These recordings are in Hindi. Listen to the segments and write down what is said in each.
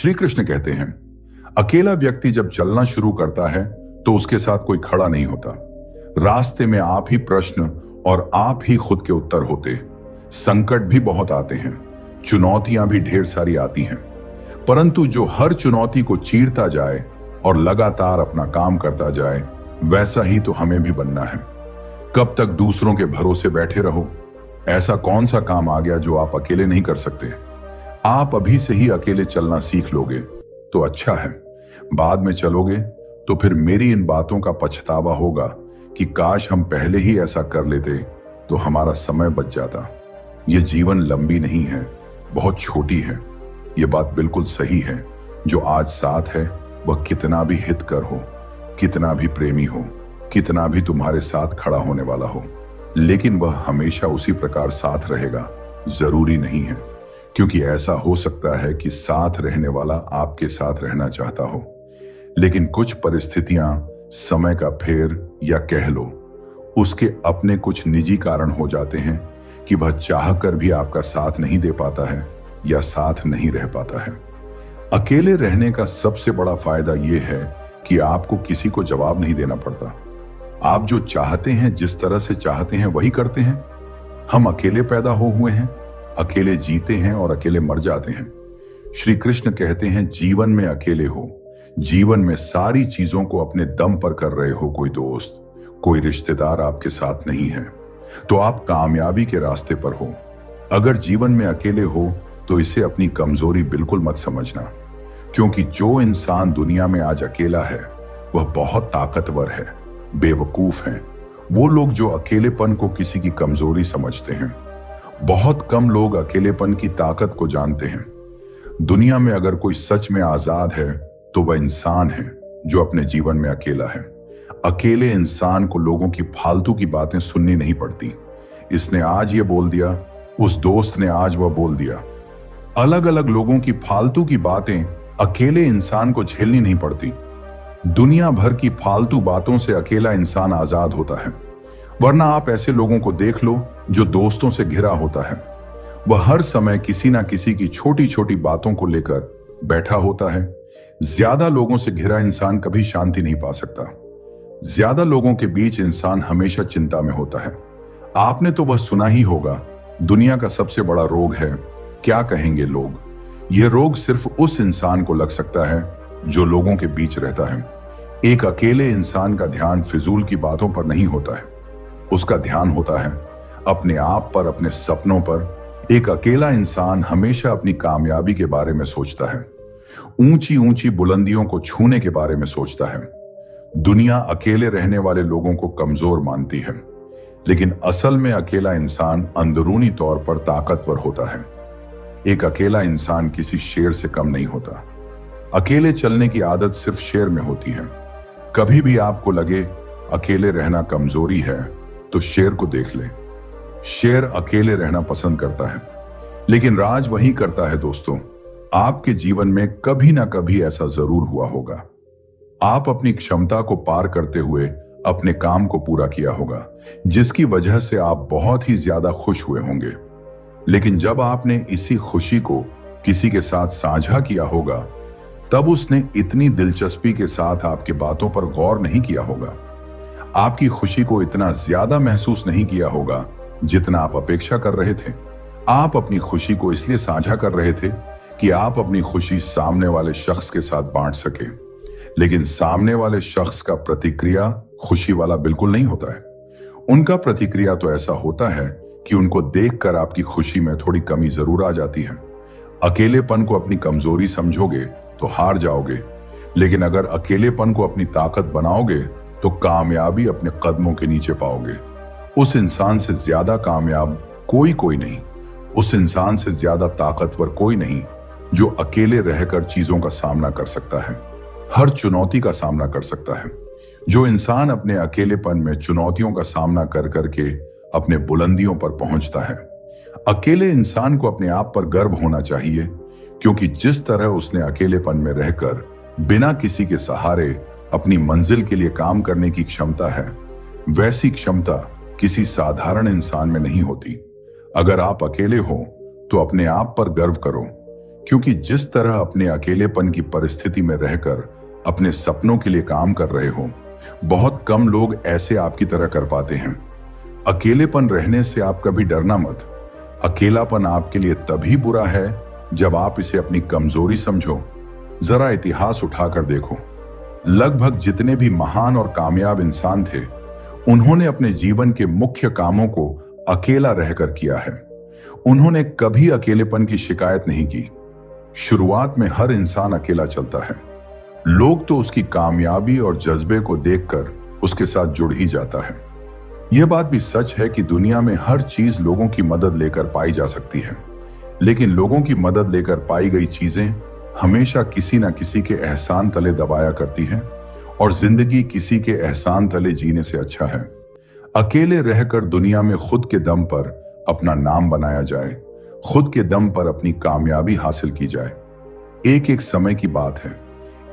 श्री कृष्ण कहते हैं, अकेला व्यक्ति जब चलना शुरू करता है तो उसके साथ कोई खड़ा नहीं होता। रास्ते में आप ही प्रश्न और आप ही खुद के उत्तर होते। संकट भी बहुत आते हैं, चुनौतियां भी ढेर सारी आती हैं, परंतु जो हर चुनौती को चीरता जाए और लगातार अपना काम करता जाए, वैसा ही तो हमें भी बनना है। कब तक दूसरों के भरोसे बैठे रहो? ऐसा कौन सा काम आ गया जो आप अकेले नहीं कर सकते? आप अभी से ही अकेले चलना सीख लोगे तो अच्छा है। बाद में चलोगे तो फिर मेरी इन बातों का पछतावा होगा कि काश हम पहले ही ऐसा कर लेते तो हमारा समय बच जाता। ये जीवन लंबी नहीं है, बहुत छोटी है। ये बात बिल्कुल सही है। जो आज साथ है वह कितना भी हितकर हो, कितना भी प्रेमी हो, कितना भी तुम्हारे साथ खड़ा होने वाला हो, लेकिन वह हमेशा उसी प्रकार साथ रहेगा जरूरी नहीं है। क्योंकि ऐसा हो सकता है कि साथ रहने वाला आपके साथ रहना चाहता हो, लेकिन कुछ परिस्थितियां, समय का फेर या कह लो उसके अपने कुछ निजी कारण हो जाते हैं कि वह चाहकर भी आपका साथ नहीं दे पाता है या साथ नहीं रह पाता है। अकेले रहने का सबसे बड़ा फायदा यह है कि आपको किसी को जवाब नहीं देना पड़ता। आप जो चाहते हैं, जिस तरह से चाहते हैं वही करते हैं। हम अकेले पैदा हुए हैं, अकेले जीते हैं और अकेले मर जाते हैं। श्री कृष्ण कहते हैं, जीवन में अकेले हो, जीवन में सारी चीजों को अपने दम पर कर रहे हो। कोई दोस्त, कोई रिश्तेदार आपके साथ नहीं है तो आप कामयाबी के रास्ते पर हो। अगर जीवन में अकेले हो तो इसे अपनी कमजोरी बिल्कुल मत समझना, क्योंकि जो इंसान दुनिया में आज अकेला है वह बहुत ताकतवर है। बेवकूफ हैं वो लोग जो अकेलेपन को किसी की कमजोरी समझते हैं। बहुत कम लोग अकेलेपन की ताकत को जानते हैं। दुनिया में अगर कोई सच में आजाद है तो वह इंसान है जो अपने जीवन में अकेला है। अकेले इंसान को लोगों की फालतू की बातें सुननी नहीं पड़ती। इसने आज ये बोल दिया, उस दोस्त ने आज वह बोल दिया। अलग अलग लोगों की फालतू की बातें अकेले इंसान को झेलनी नहीं पड़ती। दुनिया भर की फालतू बातों से अकेला इंसान आजाद होता है। वरना आप ऐसे लोगों को देख लो जो दोस्तों से घिरा होता है। वह हर समय किसी ना किसी की छोटी छोटी बातों को लेकर बैठा होता है। ज्यादा लोगों से घिरा इंसान कभी शांति नहीं पा सकता। ज्यादा लोगों के बीच इंसान हमेशा चिंता में होता है। आपने तो वह सुना ही होगा, दुनिया का सबसे बड़ा रोग है क्या कहेंगे लोग। यह रोग सिर्फ उस इंसान को लग सकता है जो लोगों के बीच रहता है। एक अकेले इंसान का ध्यान फिजूल की बातों पर नहीं होता है, उसका ध्यान होता है अपने आप पर, अपने सपनों पर। एक अकेला इंसान हमेशा अपनी कामयाबी के बारे में सोचता है, ऊंची ऊंची बुलंदियों को छूने के बारे में सोचता है। दुनिया अकेले रहने वाले लोगों को कमजोर मानती है, लेकिन असल में अकेला इंसान अंदरूनी तौर पर ताकतवर होता है। एक अकेला इंसान किसी शेर से कम नहीं होता। अकेले चलने की आदत सिर्फ शेर में होती है। कभी भी आपको लगे अकेले रहना कमजोरी है तो शेर को देख ले। शेर अकेले रहना पसंद करता है, लेकिन राज वही करता है। दोस्तों, आपके जीवन में कभी ना कभी ऐसा जरूर हुआ होगा। आप अपनी क्षमता को पार करते हुए अपने काम को पूरा किया होगा, जिसकी वजह से आप बहुत ही ज्यादा खुश हुए होंगे। लेकिन जब आपने इसी खुशी को किसी के साथ साझा किया होगा, तब उसने इतनी दिलचस्पी के साथ आपकी बातों पर गौर नहीं किया होगा। आपकी खुशी को इतना ज्यादा महसूस नहीं किया होगा जितना आप अपेक्षा कर रहे थे। आप अपनी खुशी को इसलिए साझा कर रहे थे कि आप अपनी खुशी सामने वाले शख्स के साथ बांट सके, लेकिन सामने वाले शख्स का प्रतिक्रिया खुशी वाला बिल्कुल नहीं होता है। उनका प्रतिक्रिया तो ऐसा होता है कि उनको देखकर आपकी खुशी में थोड़ी कमी जरूर आ जाती है। अकेलेपन को अपनी कमजोरी समझोगे तो हार जाओगे, लेकिन अगर अकेलेपन को अपनी ताकत बनाओगे तो कामयाबी अपने कदमों के नीचे पाओगे। उस इंसान से ज्यादा कामयाब कोई नहीं, उस इंसान से ज्यादा ताकतवर कोई नहीं जो अकेले रहकर चीजों का सामना कर सकता है, हर चुनौती का सामना कर सकता है। जो इंसान अपने अकेलेपन में चुनौतियों का सामना कर करके अपने बुलंदियों पर पहुंचता है। अकेले इंसान को अपने आप पर गर्व होना चाहिए, क्योंकि जिस तरह उसने अकेलेपन में रहकर बिना किसी के सहारे अपनी मंजिल के लिए काम करने की क्षमता है, वैसी क्षमता किसी साधारण इंसान में नहीं होती। अगर आप अकेले हो तो अपने आप पर गर्व करो, क्योंकि जिस तरह अपने अकेलेपन की परिस्थिति में रहकर अपने सपनों के लिए काम कर रहे हो, बहुत कम लोग ऐसे आपकी तरह कर पाते हैं। अकेलेपन रहने से आप कभी डरना मत। अकेलापन आपके लिए तभी बुरा है जब आप इसे अपनी कमजोरी समझो। जरा इतिहास उठाकर देखो, लगभग जितने भी महान और कामयाब इंसान थे, उन्होंने अपने जीवन के मुख्य कामों को अकेला रहकर किया है। उन्होंने कभी अकेलेपन की शिकायत नहीं की। शुरुआत में हर इंसान अकेला चलता है। लोग तो उसकी कामयाबी और जज्बे को देखकर उसके साथ जुड़ ही जाता है। यह बात भी सच है कि दुनिया में हर चीज लोगों की मदद लेकर पाई जा सकती है, लेकिन लोगों की मदद लेकर पाई गई चीजें हमेशा किसी न किसी के एहसान तले दबाया करती हैं, और जिंदगी किसी के एहसान तले जीने से अच्छा है अकेले रहकर दुनिया में खुद के दम पर अपना नाम बनाया जाए, खुद के दम पर अपनी कामयाबी हासिल की जाए। एक समय की बात है,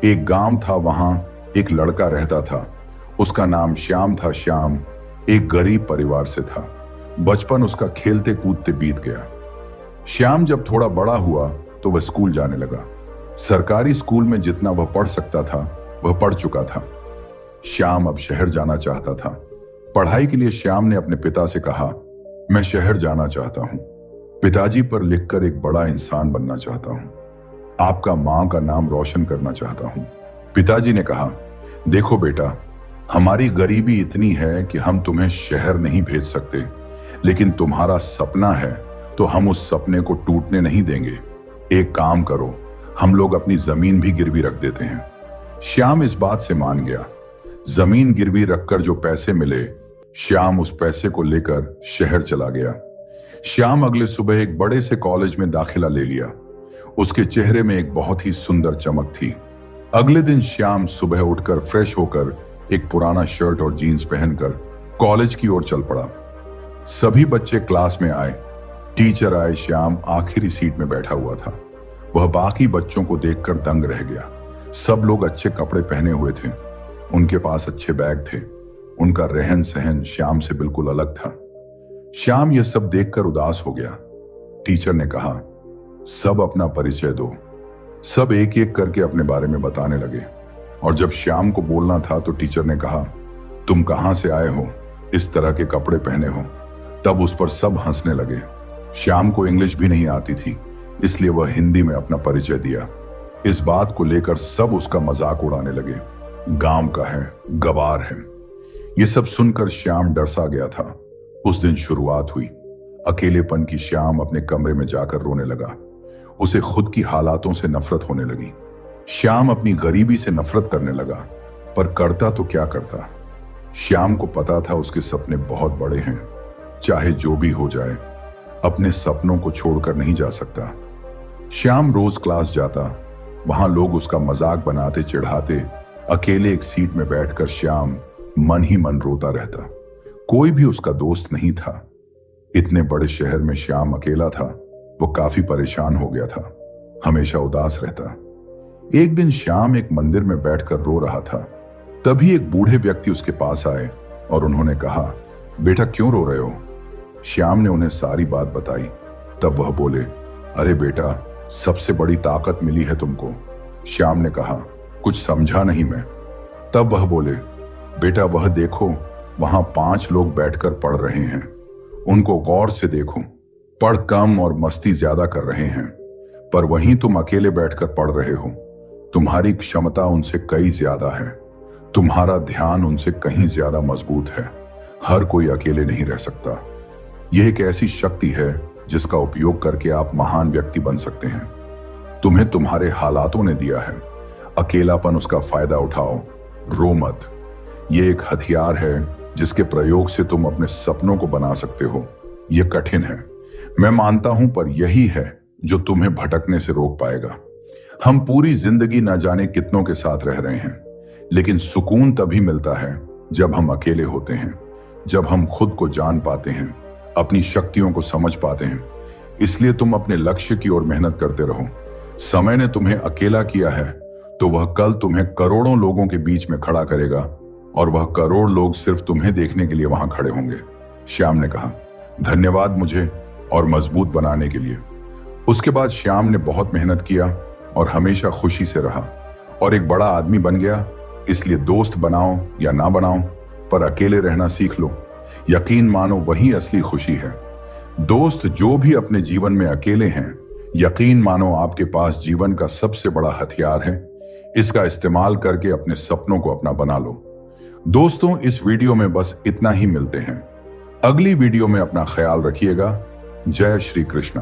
एक गांव था, वहां एक लड़का रहता था। उसका नाम श्याम था। श्याम एक गरीब परिवार से था। बचपन उसका खेलते कूदते बीत गया। श्याम जब थोड़ा बड़ा हुआ तो वह स्कूल जाने लगा। सरकारी स्कूल में जितना वह पढ़ सकता था वह पढ़ चुका था। श्याम अब शहर जाना चाहता था। पढ़ाई के लिए श्याम ने अपने पिता से कहा, मैं शहर जाना चाहता हूं, पिताजी पर लिखकर एक बड़ा इंसान बनना चाहता हूं, आपका मां का नाम रोशन करना चाहता हूं। पिताजी ने कहा, देखो बेटा, हमारी गरीबी इतनी है कि हम तुम्हें शहर नहीं भेज सकते, लेकिन तुम्हारा सपना है तो हम उस सपने को टूटने नहीं देंगे। एक काम करो, हम लोग अपनी जमीन भी गिरवी रख देते हैं। श्याम इस बात से मान गया। जमीन गिरवी रखकर जो पैसे मिले, श्याम उस पैसे को लेकर शहर चला गया। श्याम अगले सुबह एक बड़े से कॉलेज में दाखिला ले लिया। उसके चेहरे में एक बहुत ही सुंदर चमक थी। अगले दिन श्याम सुबह उठकर फ्रेश होकर एक पुराना शर्ट और जीन्स पहनकर कॉलेज की ओर चल पड़ा। सभी बच्चे क्लास में आए, टीचर आए। श्याम आखिरी सीट में बैठा हुआ था। वह बाकी बच्चों को देखकर दंग रह गया। सब लोग अच्छे कपड़े पहने हुए थे, उनके पास अच्छे बैग थे, उनका रहन सहन श्याम से बिल्कुल अलग था। श्याम यह सब देखकर उदास हो गया। टीचर ने कहा, सब अपना परिचय दो। सब एक एक करके अपने बारे में बताने लगे, और जब श्याम को बोलना था तो टीचर ने कहा, तुम कहां से आए हो, इस तरह के कपड़े पहने हो। तब उस पर सब हंसने लगे। श्याम को इंग्लिश भी नहीं आती थी, इसलिए वह हिंदी में अपना परिचय दिया। इस बात को लेकर सब उसका मजाक उड़ाने लगे। गांव का है, गवार है। यह सब सुनकर श्याम डर सा गया था। उस दिन शुरुआत हुई। अकेलेपन की श्याम अपने कमरे में जाकर रोने लगा। उसे खुद की हालातों से नफरत होने लगी। श्याम अपनी गरीबी से नफरत करने लगा, पर करता तो क्या करता। श्याम को पता था उसके सपने बहुत बड़े हैं। चाहे जो भी हो जाए, अपने सपनों को छोड़कर नहीं जा सकता। श्याम रोज क्लास जाता। वहां लोग उसका मजाक बनाते चिढ़ाते। अकेले एक सीट में बैठकर श्याम मन ही मन रोता रहता। कोई भी उसका दोस्त नहीं था। इतने बड़े शहर में श्याम अकेला था। वो काफी परेशान हो गया था, हमेशा उदास रहता। एक दिन श्याम एक मंदिर में बैठकर रो रहा था। तभी एक बूढ़े व्यक्ति उसके पास आए और उन्होंने कहा, बेटा क्यों रो रहे हो? श्याम ने उन्हें सारी बात बताई। तब वह बोले, अरे बेटा, सबसे बड़ी ताकत मिली है तुमको। श्याम ने कहा, कुछ समझा नहीं मैं। तब वह बोले, बेटा वह देखो, वहां 5 लोग बैठकर पढ़ रहे हैं। उनको गौर से देखो। पढ़ कम और मस्ती ज्यादा कर रहे हैं, पर वहीं तुम अकेले बैठकर पढ़ रहे हो। तुम्हारी क्षमता उनसे कई ज्यादा है। तुम्हारा ध्यान उनसे कहीं ज्यादा मजबूत है। हर कोई अकेले नहीं रह सकता। यह एक ऐसी शक्ति है जिसका उपयोग करके आप महान व्यक्ति बन सकते हैं। तुम्हें तुम्हारे हालातों ने दिया है। अकेलापन उसका फायदा उठाओ, रो मत। यह एक हथियार है जिसके प्रयोग से तुम अपने सपनों को बना सकते हो। यह कठिन है, मैं मानता हूं, पर यही है जो तुम्हें भटकने से रोक पाएगा। हम पूरी जिंदगी न जाने कितनों के साथ रह रहे हैं, लेकिन सुकून तभी मिलता है जब हम अकेले होते हैं, जब हम खुद को जान पाते हैं, अपनी शक्तियों को समझ पाते हैं। इसलिए तुम अपने लक्ष्य की ओर मेहनत करते रहो। समय ने तुम्हें अकेला किया है तो वह कल तुम्हें करोड़ों लोगों के बीच में खड़ा करेगा, और वह करोड़ लोग सिर्फ तुम्हें देखने के लिए वहां खड़े होंगे। श्याम ने कहा, धन्यवाद मुझे और मजबूत बनाने के लिए। उसके बाद श्याम ने बहुत मेहनत किया और हमेशा खुशी से रहा और एक बड़ा आदमी बन गया। इसलिए दोस्त बनाओ या ना बनाओ, पर अकेले रहना सीख लो। यकीन मानो वही असली खुशी है। दोस्त जो भी अपने जीवन में अकेले हैं, यकीन मानो आपके पास जीवन का सबसे बड़ा हथियार है। इसका इस्तेमाल करके अपने सपनों को अपना बना लो। दोस्तों, इस वीडियो में बस इतना ही। मिलते हैं अगली वीडियो में। अपना ख्याल रखिएगा। जय श्री कृष्ण।